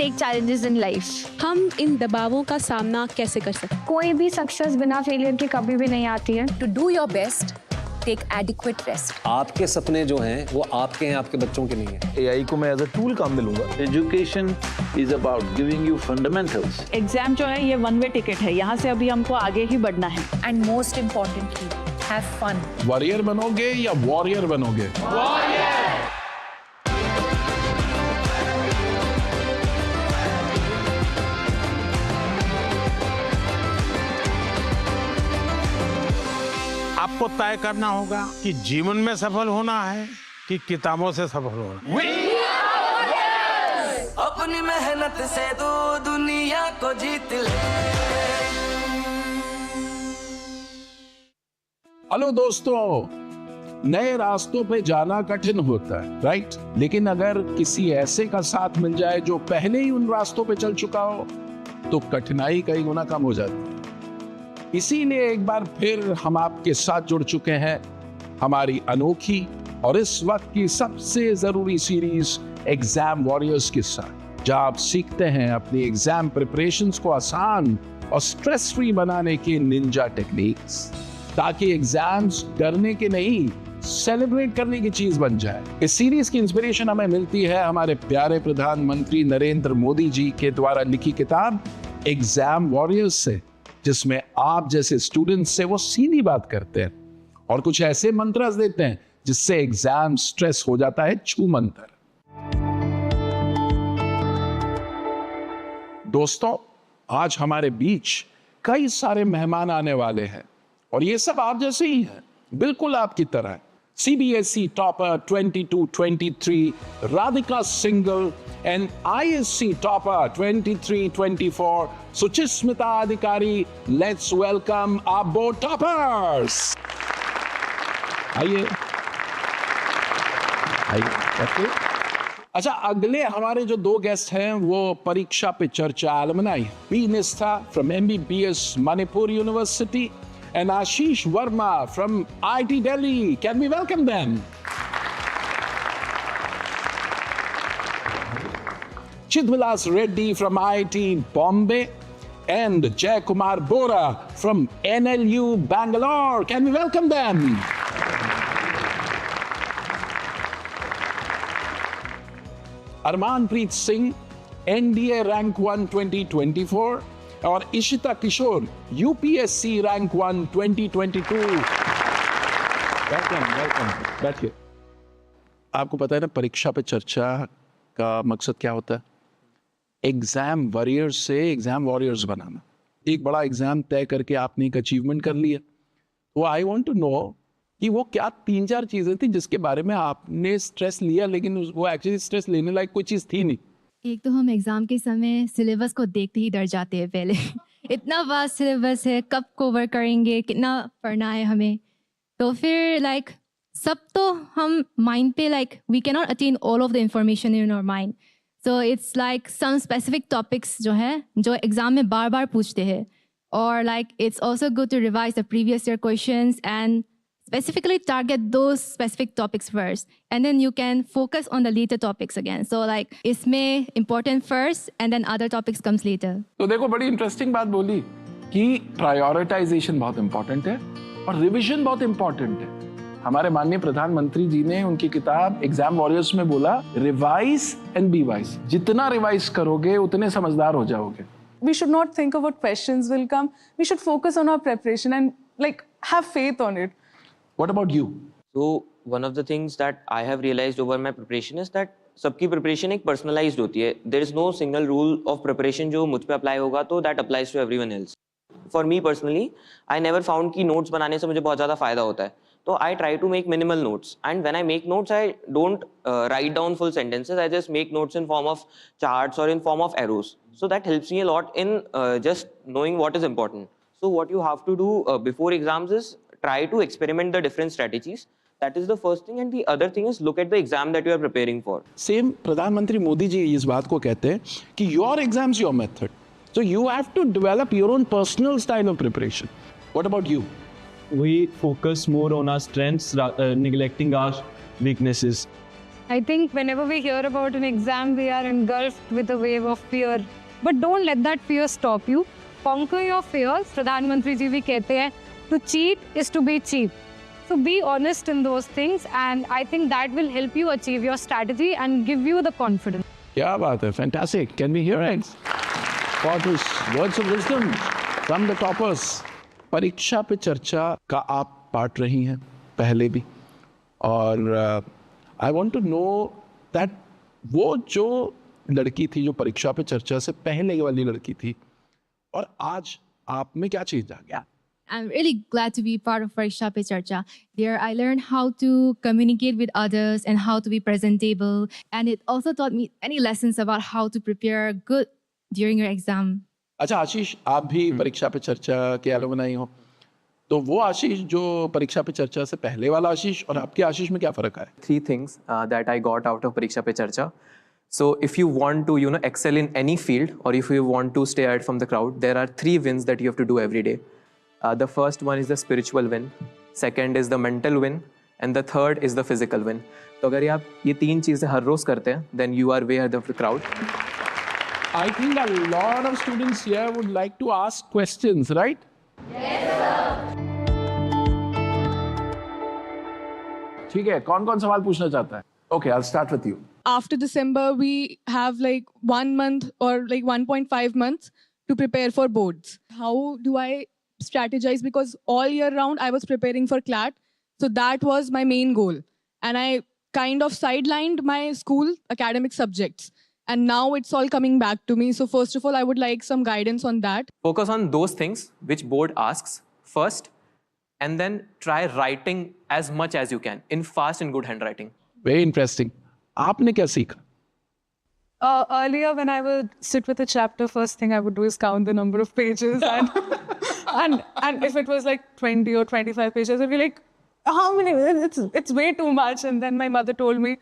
take challenges in life. हम इन दबावों का सामना कैसे कर सकते हैं? कोई भी सक्सेस बिना फेलियर के कभी भी नहीं आती है. To do your best, take adequate rest. आपके सपने जो हैं वो आपके हैं, आपके बच्चों के नहीं हैं. AI को मैं एज अ टूल काम में लूंगा. Education is about giving you fundamentals. Exam जो है ये वन वे टिकट है, यहाँ से अभी हमको आगे ही बढ़ना है. And most importantly, have fun. Warrior बनोगे या वॉरियर बनोगे? आपको तय करना होगा कि जीवन में सफल होना है कि किताबों से सफल होना है. अपनी मेहनत से तू दुनिया को जीत ले. हेलो दोस्तों, नए रास्तों पे जाना कठिन होता है, राइट? लेकिन अगर किसी ऐसे का साथ मिल जाए जो पहले ही उन रास्तों पे चल चुका हो तो कठिनाई कई गुना कम हो जाती है. इसीलिए एक बार फिर हम आपके साथ जुड़ चुके हैं हमारी अनोखी और इस वक्त की सबसे जरूरी सीरीज एग्जाम वॉरियर्स के साथ, जहां आप सीखते हैं अपनी एग्जाम प्रिपरेशंस को आसान और स्ट्रेस फ्री बनाने के निंजा टेक्निक्स, ताकि एग्जाम्स डरने के नहीं सेलिब्रेट करने की चीज बन जाए. इस सीरीज की इंस्पिरेशन हमें मिलती है हमारे प्यारे प्रधानमंत्री नरेंद्र मोदी जी के द्वारा लिखी किताब एग्जाम वॉरियर्स से, जिसमें आप जैसे स्टूडेंट्स से वो सीधी बात करते हैं और कुछ ऐसे मंत्र देते हैं जिससे एग्जाम स्ट्रेस हो जाता है छू मंतर. दोस्तों, आज हमारे बीच कई सारे मेहमान आने वाले हैं और ये सब आप जैसे ही हैं, बिल्कुल आपकी तरह. CBSE topper 22-23 Radhika Singhal and ISC topper 23-24 Suchismita Adhikari. Let's welcome our board toppers. आइए. अच्छा, अगले हमारे जो दो गेस्ट हैं वो परीक्षा पे चर्चा alumni P. Nistha from MBBS Manipur University and Ashish Verma from IIT Delhi. Can we welcome them? Chidvilas Reddy from IIT Bombay and Jay Kumar Bora from NLU Bangalore. Can we welcome them? Armanpreet Singh, NDA Rank 1 2024. और इशिता किशोर UPSC rank 1 2022. Welcome. बैठिए. आपको पता है ना, परीक्षा पे चर्चा का मकसद क्या होता है? एग्जाम वॉरियर्स से एग्जाम वॉरियर्स बनाना. एक बड़ा एग्जाम तय करके आपने एक अचीवमेंट कर लिया, तो आई वांट टू नो कि वो क्या 3-4 चीजें थी जिसके बारे में आपने स्ट्रेस लिया लेकिन वो एक्चुअली स्ट्रेस लेने लायक कोई चीज थी नहीं. एक तो हम एग्ज़ाम के समय सिलेबस को देखते ही डर जाते हैं पहले. इतना वास्ट सिलेबस है, कब कवर करेंगे, कितना पढ़ना है हमें. तो फिर सब तो हम माइंड पे we can not attain all of the information in our mind. So it's some specific topics जो है जो एग्ज़ाम में बार बार पूछते हैं, और it's also good to revise the previous year questions and specifically target those specific topics first, and then you can focus on the later topics again. So इसमें important first and then other topics comes later. तो देखो, बड़ी interesting बात बोली कि prioritisation बहुत important है और रिवीजन बहुत इंपॉर्टेंट है. हमारे माननीय प्रधानमंत्री जी ने उनकी किताब एग्जाम वॉरियर्स में बोला, रिवाइज एंड बी वाइज. जितना रिवाइज करोगे उतने समझदार हो जाओगे. We should not think of what questions will come. We should focus on our preparation and have faith on it. What about you? So one of the things that I have realized over my preparation is that सबकी preparation एक personalized होती है. There is no single rule of preparation जो मुझ पे apply होगा तो that applies to everyone else. For me personally, I never found कि notes बनाने से मुझे बहुत ज़्यादा फायदा होता है. तो I try to make minimal notes, and when I make notes, I don't write down full sentences. I just make notes in form of charts or in form of arrows. So that helps me a lot in just knowing what is important. So what you have to do before exams is try to experiment the different strategies. That is the first thing, and the other thing is look at the exam that you are preparing for. Same प्रधानमंत्री मोदी जी इस बात को कहते हैं कि your exams your method. So you have to develop your own personal style of preparation. What about you? We focus more on our strengths, neglecting our weaknesses. I think whenever we hear about an exam, we are engulfed with a wave of fear. But don't let that fear stop you. Conquer your fears. प्रधानमंत्री जी भी कहते हैं, to cheat is to be cheap. So be honest in those things, and I think that will help you achieve your strategy and give you the confidence. क्या बात है, fantastic. Can we hear it? For this words of wisdom from the toppers. परीक्षा पे चर्चा का आप part रही हैं पहले भी, और I want to know that वो जो लड़की थी जो परीक्षा पे चर्चा से पहले वाली लड़की थी, और आज आप में क्या चीज आ गया? I'm really glad to be part of Pariksha Pe Charcha. There I learned how to communicate with others and how to be presentable. And it also taught me many lessons about how to prepare good during your exam. अच्छा आशीष, आप भी परीक्षा पे चर्चा के alumni हो, तो वो आशीष जो परीक्षा पे चर्चा से पहले वाला आशीष और आपके आशीष में क्या फर्क है? 3 things that I got out of Pariksha Pe Charcha. So if you want to, excel in any field, or if you want to stay out from the crowd, there are 3 wins that you have to do every day. The first one is the spiritual win, second is the mental win, and the third is the physical win. तो अगर आप ये 3 चीजें हर रोज करते हैं, then you are way ahead of the crowd. I think a lot of students here would like to ask questions, right? Yes, sir. ठीक है, कौन-कौन सवाल पूछना चाहता है? Okay, I'll start with you. After December, we have like 1 month or like 1.5 months to prepare for boards. How do I strategize? Because all year round I was preparing for CLAT. So that was my main goal. And I kind of sidelined my school academic subjects. And now it's all coming back to me. So first of all, I would like some guidance on that. Focus on those things which board asks first, and then try writing as much as you can in fast and good handwriting. Very interesting. आपने क्या सीखा? Earlier, when I would sit with a chapter, first thing I would do is count the number of pages, and if it was like 20 or 25 pages, I'd be like, how many? It's way too much. And then my mother told me,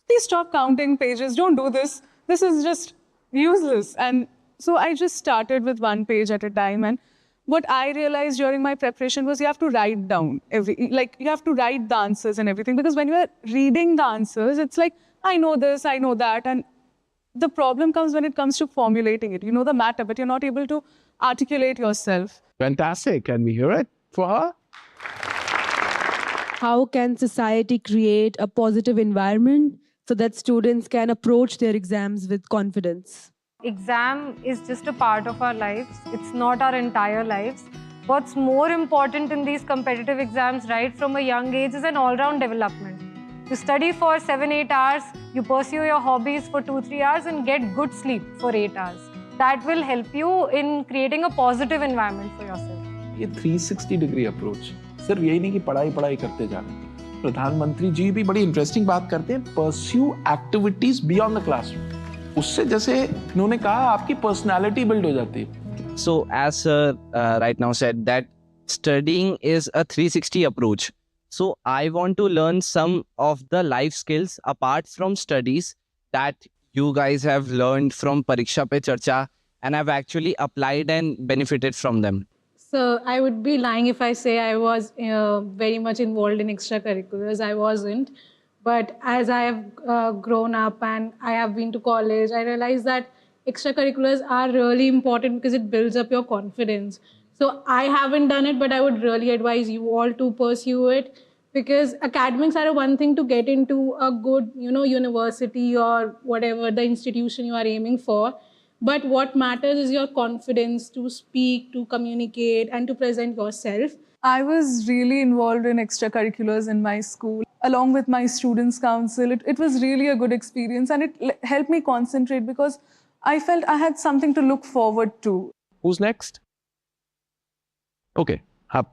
please stop counting pages. Don't do this. This is just useless. And so I just started with 1 page at a time. And what I realized during my preparation was you have to write down you have to write the answers and everything, because when you're reading the answers, it's like, I know this, I know that. And the problem comes when it comes to formulating it. You know the matter, but you're not able to articulate yourself. Fantastic. Can we hear it for her? How can society create a positive environment so that students can approach their exams with confidence? Exam is just a part of our lives. It's not our entire lives. What's more important in these competitive exams right from a young age is an all-round development. You study for 7-8 hours, you pursue your hobbies for 2-3 hours and get good sleep for 8 hours. That will help you in creating a positive environment for yourself. ये 360 degree approach, सिर्फ यही नहीं कि पढ़ाई करते जाना। प्रधानमंत्री जी भी बड़ी इंटरेस्टिंग बात करते हैं, pursue activities beyond the classroom. उससे जैसे उन्होंने कहा आपकी पर्सनालिटी बिल्ड हो जाती है। So as sir right now said that studying is a 360 approach. So I want to learn some of the life skills apart from studies that you guys have learned from Pariksha Pe Charcha and have actually applied and benefited from them. So I would be lying if I say I was very much involved in extracurriculars. I wasn't. But as I have grown up and I have been to college, I realized that extracurriculars are really important because it builds up your confidence. So I haven't done it, but I would really advise you all to pursue it, because academics are one thing to get into a good, university or whatever the institution you are aiming for. But what matters is your confidence to speak, to communicate, and to present yourself. I was really involved in extracurriculars in my school, along with my students' council. It was really a good experience, and it helped me concentrate because I felt I had something to look forward to. Who's next? Okay, आप।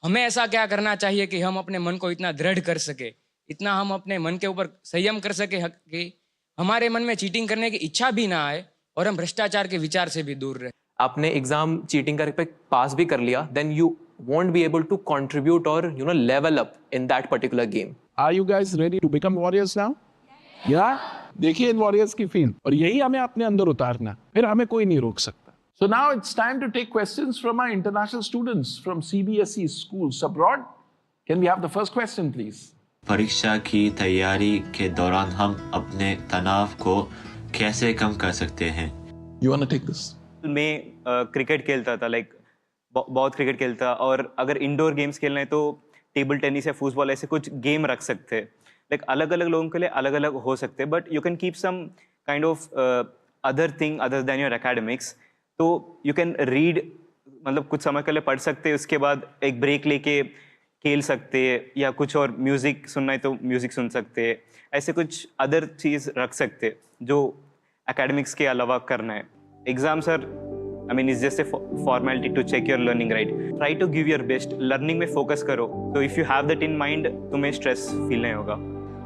हमें ऐसा क्या करना चाहिए कि हम अपने मन को इतना दृढ़ कर सके, इतना हम अपने मन के ऊपर संयम कर सके कि हमारे मन में चीटिंग करने की इच्छा भी ना आए और हम भ्रष्टाचार के विचार से भी दूर रहे। आपने एग्जाम चीटिंग करके पास भी कर लिया, then you won't be able to contribute or level up in that particular game. Are you guys ready to become warriors now? Yeah. देखिए इन warriors की फील, और यही हमें अपने अंदर उतारना, फिर हमें कोई नहीं रोक सकता। So now it's time to take questions from our international students from CBSE schools abroad. Can we have the first question, please? परीक्षा की तैयारी के दौरान हम अपने तनाव को कैसे कम कर सकते हैं? You wanna take this? मैं क्रिकेट खेलता था, लाइक बहुत क्रिकेट खेलता, और अगर इंडोर गेम्स खेलना है तो टेबल टेनिस या फुटबॉल ऐसे कुछ गेम रख सकते हैं. लाइक अलग अलग लोगों के लिए अलग अलग हो सकते हैं, but you can keep some kind of other thing other than your academics. तो यू कैन रीड, मतलब कुछ समय के लिए पढ़ सकते हैं, उसके बाद एक ब्रेक लेके खेल सकते हैं, या कुछ और म्यूज़िक सुनना है तो म्यूज़िक सुन सकते हैं. ऐसे कुछ अदर चीज़ रख सकते हैं जो एकेडमिक्स के अलावा करना है. Exams are, I mean, it's just a formality to check your learning, right? Try to give your best. Learning में focus करो. So if you have that in mind, तुम्हें stress feel नहीं होगा.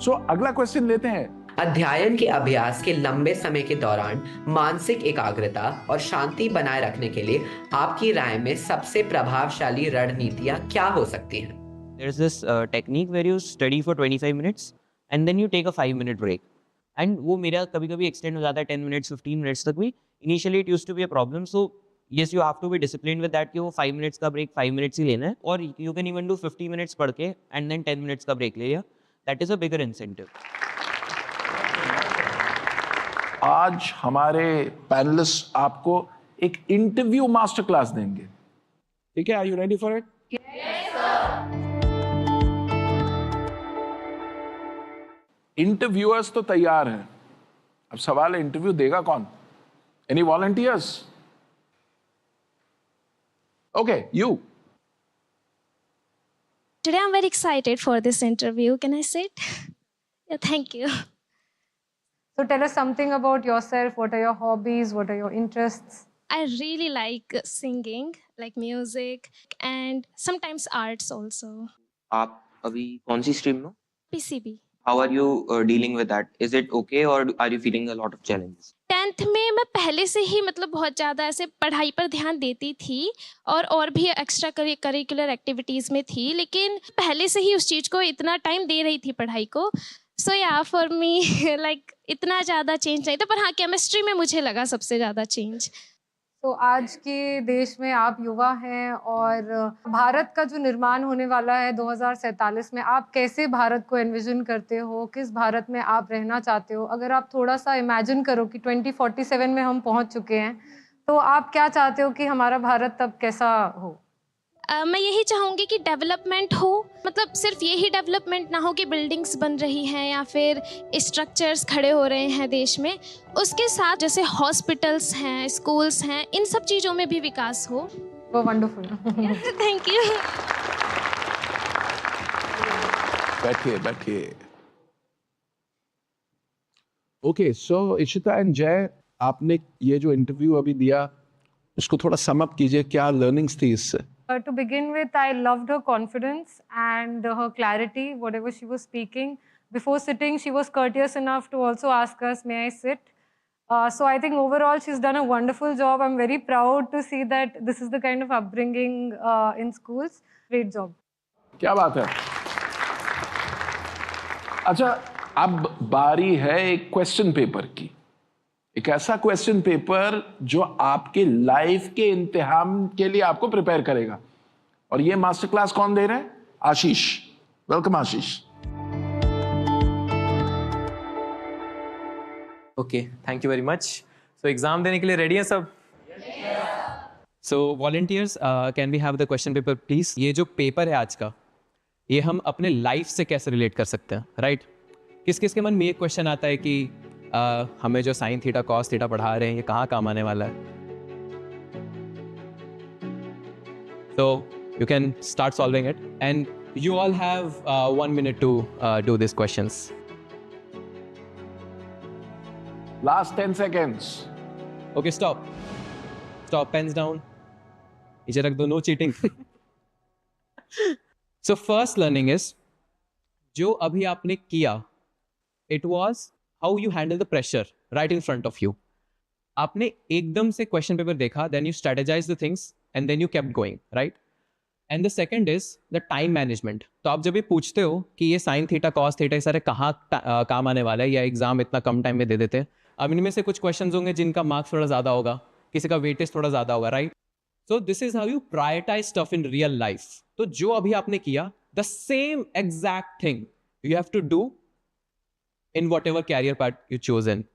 So अगला क्वेश्चन लेते हैं. अध्ययन के अभ्यास के लंबे समय के दौरान मानसिक एकाग्रता और शांति बनाए रखने के लिए आपकी राय में सबसे प्रभावशाली रणनीतियां क्या हो सकती हैं? There's this technique where you study for 25 minutes and then you take a 5-minute break. And वो मेरा कभी-कभी extend हो जाता है 10 minutes, 15 minutes तक भी. Initially it used to be a problem, so yes, you have to be disciplined with that कि वो 5 minutes का break 5 minutes ही लेना है, और you can even do 50 minutes पढ़ के and then 10 minutes का break ले लिया. That is a bigger incentive. आज हमारे पैनलिस्ट आपको एक इंटरव्यू मास्टर क्लास देंगे. ठीक है? Are you ready for it? Yes, sir. Interviewers तो तैयार हैं. अब सवाल है, इंटरव्यू देगा कौन? Any volunteers? Okay, you. Today I'm very excited for this interview. Can I sit? Yeah, thank you. So tell us something about yourself. What are your hobbies? What are your interests? I really like singing, like music, and sometimes arts also. आप अभी कौन सी stream में हो? PCB. How are you dealing with that? Is it okay or are you feeling a lot of challenges? 10th में मैं पहले से ही मतलब बहुत ज़्यादा ऐसे पढ़ाई पर ध्यान देती थी और भी एक्स्ट्रा करिकुलर एक्टिविटीज़ में थी, लेकिन पहले से ही उस चीज़ को इतना टाइम दे रही थी पढ़ाई को. सो या फॉर मी लाइक इतना ज़्यादा चेंज नहीं था, पर हाँ केमिस्ट्री में मुझे लगा सबसे ज़्यादा चेंज. तो आज के देश में आप युवा हैं और भारत का जो निर्माण होने वाला है 2047 में, आप कैसे भारत को एनविजन करते हो? किस भारत में आप रहना चाहते हो? अगर आप थोड़ा सा इमेजिन करो कि 2047 में हम पहुंच चुके हैं, तो आप क्या चाहते हो कि हमारा भारत तब कैसा हो? मैं यही चाहूँगी कि डेवलपमेंट हो, मतलब सिर्फ यही डेवलपमेंट ना हो कि बिल्डिंग्स बन रही हैं या फिर स्ट्रक्चर्स खड़े हो रहे हैं देश में, उसके साथ जैसे हॉस्पिटल्स हैं, स्कूल्स हैं, इन सब चीज़ों में भी विकास हो. वो वंडरफुल. Thank you. बैठिए. ओके, सो इशिता एंड जय, आपने ये जो इंटरव्यू अभी दिया, इसको थोड़ा सम अप कीजिए. क्या लर्निंग्स थी इससे? To begin with, I loved her confidence and her clarity, whatever she was speaking. Before sitting, she was courteous enough to also ask us, may I sit? So I think overall, she's done a wonderful job. I'm very proud to see that this is the kind of upbringing in schools. Great job. क्या बात है. अच्छा, अब बारी है एक question paper की. एक ऐसा क्वेश्चन पेपर जो आपके लाइफ के इम्तिहान के लिए आपको प्रिपेयर करेगा. और ये मास्टर क्लास कौन दे रहे हैं? Ashish. Welcome Ashish. Okay, thank you very much. So exam देने के लिए रेडी हैं सब? So volunteers, can we have the question paper please? ये जो पेपर है आज का, ये हम अपने लाइफ से कैसे रिलेट कर सकते हैं, राइट? किस किस के मन में ये क्वेश्चन आता है कि हमें जो साइन थीटा कॉस थीटा पढ़ा रहे हैं, ये कहाँ काम आने वाला है? So you can start solving it, and you all have 1 minute to do these questions. Last 10 seconds. Okay, stop. Pens down. नीचे रख दो. No cheating. So first learning is, जो अभी आपने किया, it was how you handle the pressure right in front of you. आपने एकदम से क्वेश्चन पेपर देखा, then you strategize the things and then you kept going, right? And the second is the time management. तो आप जब ये पूछते हो कि ये साइन थीटा कॉस थीटा ये सारे कहाँ काम आने वाला है, या एग्जाम इतना कम टाइम में दे देते हैं, अब इनमें से कुछ क्वेश्चंस होंगे जिनका मार्क्स थोड़ा ज़्यादा होगा, किसी का वेटेज थोड़ा ज़्यादा होगा, right? So this is how you prioritize stuff in real life. तो जो अभी आपने किया, the same exact thing you have to do in whatever career path you chosen,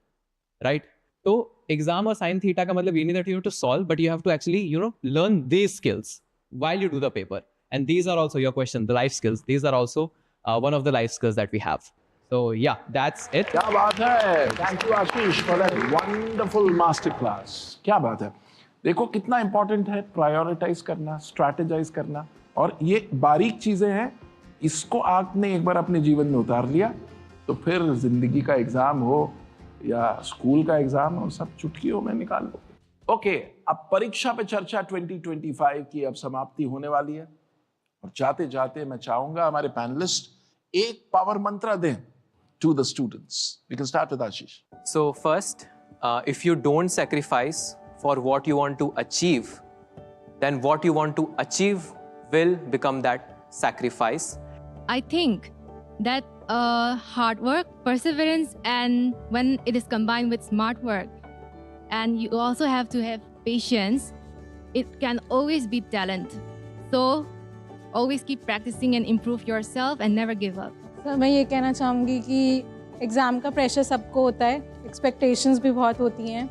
right? So exam or sin theta का मतलब ये नहीं that you have to solve, but you have to actually, you know, learn these skills while you do the paper. And these are also your question, the life skills. These are also one of the life skills that we have. So yeah, that's it. क्या बात है. Thank you Ashish for that wonderful master class. क्या बात है. देखो कितना important है prioritize करना, strategize करना, और ये बारीक चीजें हैं. इसको आपने एक बार अपने जीवन में उतार लिया तो फिर जिंदगी का एग्जाम हो या स्कूल का एग्जाम हो, सब चुटकियों में निकाल लो. ओके, अब परीक्षा पे चर्चा 2025 की अब समाप्ति होने वाली है और जाते जाते मैं चाहूंगा हमारे पैनलिस्ट एक पावर मंत्र दें to the students. We can start with Ashish. So first, if you don't sacrifice for what you want to achieve, then what you want to achieve will become that sacrifice. I think that hard work, perseverance, and when it is combined with smart work, and you also have to have patience, it can always beat talent. So always keep practicing and improve yourself and never give up. Sir मैं ये कहना चाहूँगी कि exam का pressure सबको होता है, expectations भी बहुत होती हैं.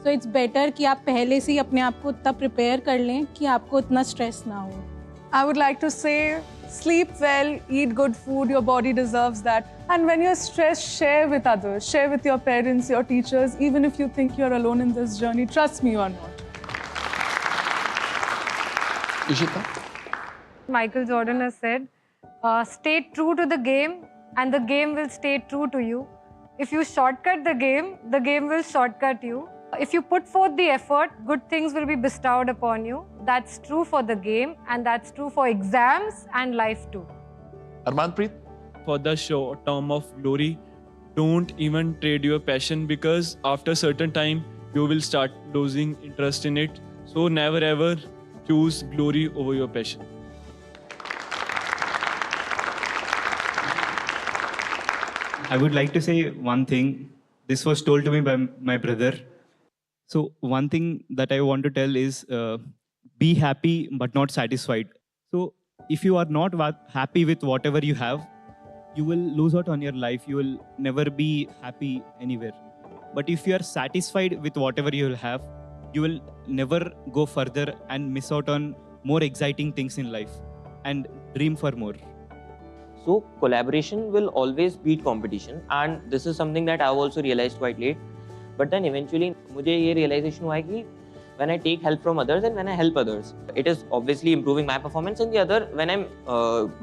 सो इट्स बेटर कि आप पहले से ही अपने आप को उतना प्रिपेयर कर लें कि आपको उतना स्ट्रेस ना हो. I would like to say, sleep well, eat good food, your body deserves that. And when you're stressed, share with others, share with your parents, your teachers, even if you think you're alone in this journey, trust me, you are not. Ishita? Michael Jordan has said, stay true to the game and the game will stay true to you. If you shortcut the game will shortcut you. If you put forth the effort, good things will be bestowed upon you. That's true for the game and that's true for exams and life too. Armanpreet? For the short term of glory, don't even trade your passion because after a certain time, you will start losing interest in it. So never ever choose glory over your passion. I would like to say one thing. This was told to me by my brother. So one thing that I want to tell is be happy but not satisfied. So if you are not happy with whatever you have, you will lose out on your life. You will never be happy anywhere. But if you are satisfied with whatever you will have, you will never go further and miss out on more exciting things in life and dream for more. So collaboration will always beat competition, and this is something that I've also realized quite late. But then eventually मुझे ये realization हुआ है कि when I take help from others and when I help others, it is obviously improving my performance, and the other when I'm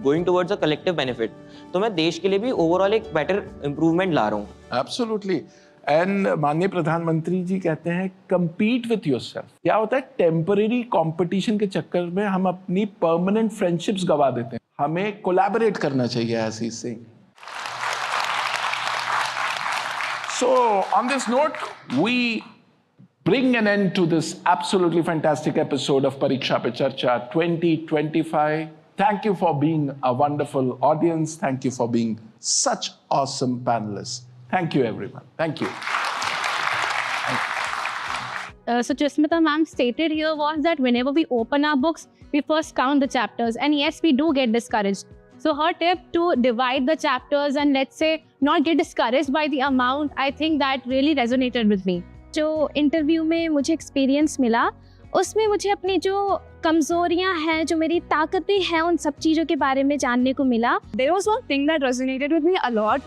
going towards a collective benefit. तो मैं देश के लिए भी overall एक better improvement ला रहा हूँ. Absolutely. And माननीय प्रधानमंत्री जी कहते हैं compete with yourself. क्या होता है temporary competition के चक्कर में हम अपनी permanent friendships गवा देते हैं. हमें collaborate करना चाहिए ऐसी से. So on this note, we bring an end to this absolutely fantastic episode of Pariksha Pe Charcha 2025. Thank you for being a wonderful audience. Thank you for being such awesome panelists. Thank you, everyone. Thank you. So Jasmita ma'am stated here was that whenever we open our books, we first count the chapters, and yes, we do get discouraged. So her tip to divide the chapters and let's say not get discouraged by the amount, I think that really resonated with me. जो interview में मुझे experience मिला उसमें मुझे अपनी जो कमजोरियां हैं, जो मेरी ताकतें हैं, उन सब चीज़ों के बारे में जानने को मिला. There was one thing that resonated with me a lot.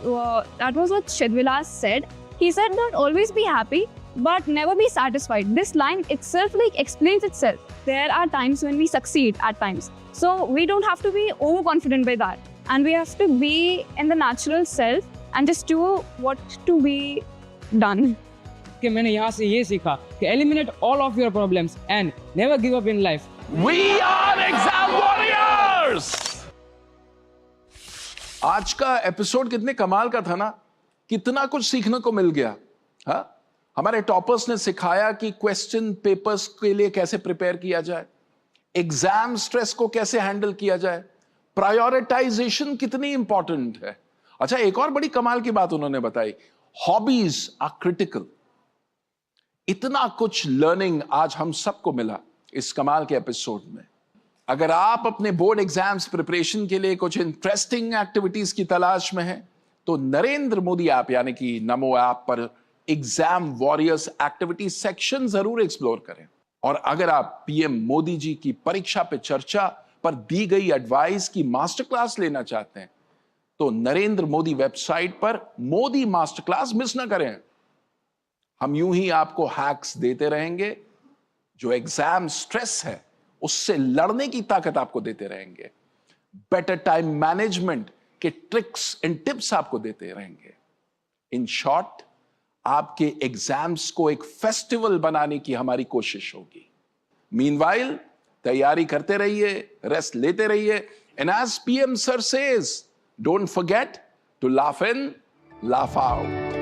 That was what Shidvilas said. He said that always be happy, but never be satisfied. This line itself explains itself. There are times when we succeed at times. So we don't have to be overconfident by that. And we have to be in the natural self and just do what to be done. कि मैंने यहाँ से ये सीखा कि eliminate all of your problems and never give up in life. We are exam warriors! आज का episode कितने कमाल का था ना, कितना कुछ सीखने को मिल गया. हाँ, हमारे टॉपर्स ने सिखाया कि क्वेश्चन पेपर्स के लिए कैसे प्रिपेयर किया जाए, एग्जाम स्ट्रेस को कैसे हैंडल किया जाए, प्रायोरिटाइजेशन कितनी इंपॉर्टेंट है. अच्छा, एक और बड़ी कमाल की बात उन्होंने बताई, हॉबीज आर क्रिटिकल. इतना कुछ लर्निंग आज हम सबको मिला इस कमाल के एपिसोड में. अगर आप अपने बोर्ड एग्जाम्स प्रिपरेशन के लिए कुछ इंटरेस्टिंग एक्टिविटीज की तलाश में हैं, तो नरेंद्र मोदी ऐप यानी कि नमो ऐप पर एग्जाम वॉरियर्स एक्टिविटी सेक्शन जरूर एक्सप्लोर करें। और अगर आप पीएम मोदी जी की परीक्षा पे चर्चा पर दी गई एडवाइस की मास्टर क्लास लेना चाहते हैं, तो नरेंद्र मोदी वेबसाइट पर मोदी मास्टर क्लास मिस ना करें। हम यूं ही आपको हैक्स देते रहेंगे जो एग्जाम स्ट्रेस है उससे लड़ने की ताकत आपको देते रहेंगे। बेटर टाइम मैनेजमेंट के ट्रिक्स एंड टिप्स आपको देते रहेंगे। इन शॉर्ट, आपके एग्जाम्स को एक फेस्टिवल बनाने की हमारी कोशिश होगी। मीनवाइल, तैयारी करते रहिए, रेस्ट लेते रहिए, and as PM sir says, don't forget to laugh in, laugh out.